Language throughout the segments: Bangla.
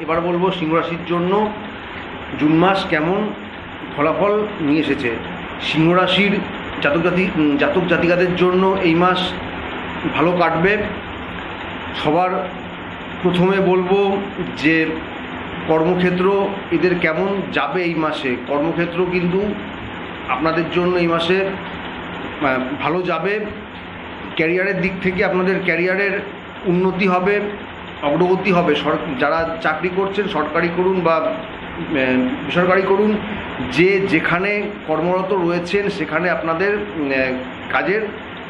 এবার বলবো সিংহ রাশির জন্য জুন মাস কেমন ফলাফল নিয়ে এসেছে। সিংহ রাশির জাতক জাতিকাদের জন্য এই মাস ভালো কাটবে। সবার প্রথমে বলবো যে কর্মক্ষেত্র এদের কেমন যাবে এই মাসে। কর্মক্ষেত্র কিন্তু আপনাদের জন্য এই মাসে ভালো যাবে। ক্যারিয়ারের দিক থেকে আপনাদের ক্যারিয়ারের উন্নতি হবে, অগ্রগতি হবে। যারা চাকরি করছেন, সরকারি করুন বা বেসরকারি করুন, যে যেখানে কর্মরত রয়েছেন সেখানে আপনাদের কাজের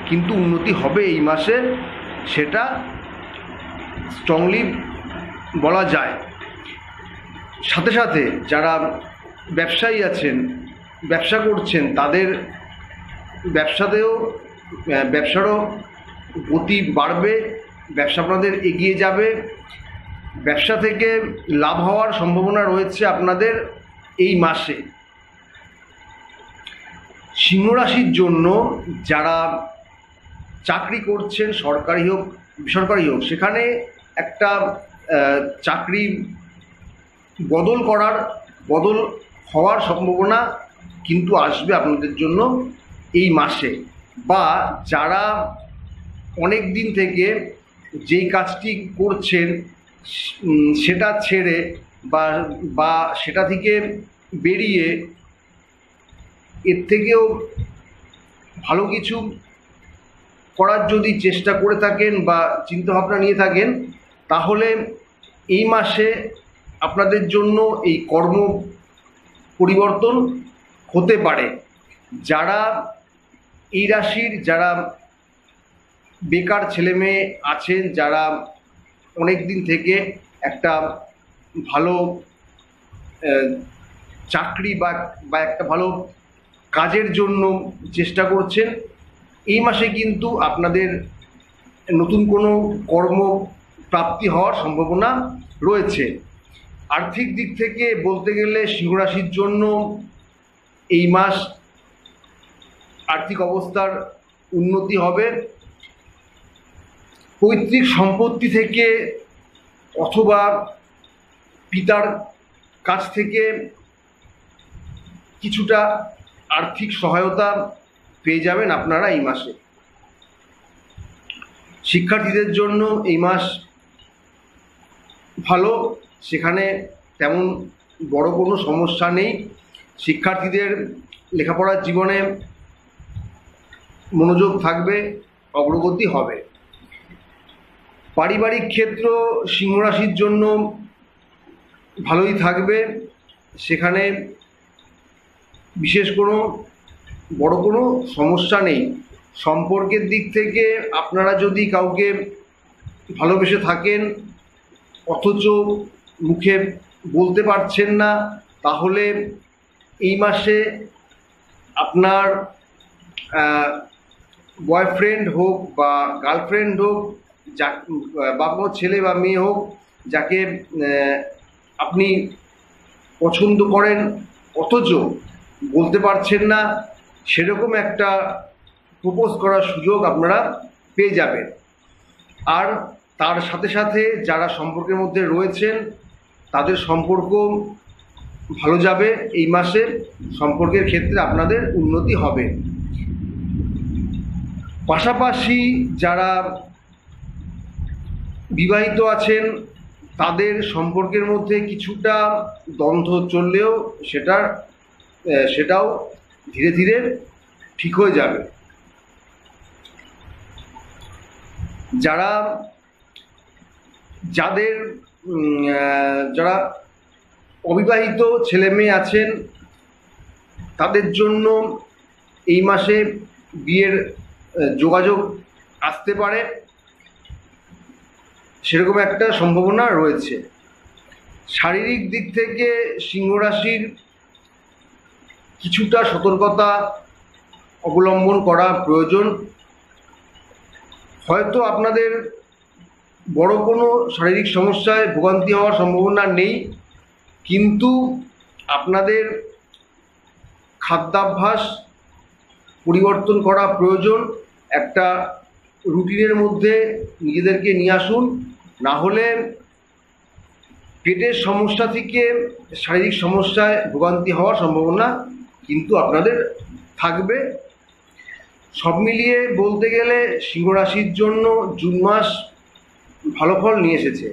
কিন্তু উন্নতি হবে এই মাসে, সেটা স্ট্রংলি বলা যায়। সাথে সাথে যারা ব্যবসায়ী আছেন, ব্যবসা করছেন, তাদের ব্যবসারও গতি বাড়বে, ব্যবসা আপনাদের এগিয়ে যাবে। ব্যবসা থেকে লাভ হওয়ার সম্ভাবনা রয়েছে আপনাদের এই মাসে। সিংহ রাশির জন্য যারা চাকরি করছেন, সরকারি হোক বেসরকারি হোক, সেখানে একটা চাকরি বদল হওয়ার সম্ভাবনা কিন্তু আসবে আপনাদের জন্য এই মাসে। বা যারা অনেক দিন থেকে যেই কাজটি করছেন সেটা ছেড়ে বা সেটা থেকে বেরিয়ে এর থেকেও ভালো কিছু করার যদি চেষ্টা করে থাকেন বা চিন্তাভাবনা নিয়ে থাকেন, তাহলে এই মাসে আপনাদের জন্য এই কর্ম পরিবর্তন হতে পারে। যারা এই রাশির যারা বেকার ছেলে মেয়ে আছেন, যারা অনেক দিন থেকে একটা ভালো চাকরি বা একটা ভালো কাজের জন্য চেষ্টা করছেন, এই মাসে কিন্তু আপনাদের নতুন কোনো কর্ম প্রাপ্তি হওয়ার সম্ভাবনা রয়েছে। আর্থিক দিক থেকে বলতে গেলে সিংহ রাশির জন্য এই মাস আর্থিক অবস্থার উন্নতি হবে। পৈতৃক সম্পত্তি থেকে অথবা পিতার কাছ থেকে কিছুটা আর্থিক সহায়তা পেয়ে যাবেন আপনারা এই মাসে। শিক্ষার্থীদের জন্য এই মাস ভালো, সেখানে তেমন বড় কোনো সমস্যা নেই। শিক্ষার্থীদের লেখাপড়ার জীবনে মনোযোগ থাকবে, অগ্রগতি হবে। পারিবারিক ক্ষেত্র সিংহ রাশির জন্য ভালোই থাকবে, সেখানে বিশেষ কোনো বড় কোনো সমস্যা নেই। সম্পর্কের দিক থেকে আপনারা যদি কাউকে ভালোবেসে থাকেন অথচ মুখে বলতে পারছেন না, তাহলে এই মাসে আপনার বয়ফ্রেন্ড হোক বা গার্লফ্রেন্ড হোক, বা কোনো ছেলে বা মেয়ে হোক, যাকে আপনি পছন্দ করেন অথচ বলতে পারছেন না, সেরকম একটা প্রপোজ করার সুযোগ আপনারা পেয়ে যাবেন। আর তার সাথে সাথে যারা সম্পর্কের মধ্যে রয়েছেন তাদের সম্পর্ক ভালো যাবে এই মাসে। সম্পর্কের ক্ষেত্রে আপনাদের উন্নতি হবে। পাশাপাশি যারা বিবাহিত আছেন তাদের সম্পর্কের মধ্যে কিছুটা দ্বন্দ্ব চললেও সেটাও ধীরে ধীরে ঠিক হয়ে যাবে। যারা অবিবাহিত ছেলে মেয়ে আছেন তাদের জন্য এই মাসে বিয়ের যোগাযোগ আসতে পারে, সেরকম একটা সম্ভাবনা রয়েছে। শারীরিক দিক থেকে সিংহ রাশির কিছুটা সতর্কতা অবলম্বন করা প্রয়োজন। হয়তো আপনাদের বড় কোনো শারীরিক সমস্যায় ভোগান্তি হওয়ার সম্ভাবনা নেই, কিন্তু আপনাদের খাদ্যাভ্যাস পরিবর্তন করা প্রয়োজন। একটা রুটিনের মধ্যে নিজেদেরকে নিয়ে আসুন, না হলে পেটের সমস্যা থেকে শারীরিক সমস্যায় ভোগান্তি হওয়ার সম্ভাবনা কিন্তু আপনাদের থাকবে। সব মিলিয়ে বলতে গেলে সিংহ রাশির জন্য জুন মাস ভালো ফল নিয়ে এসেছে।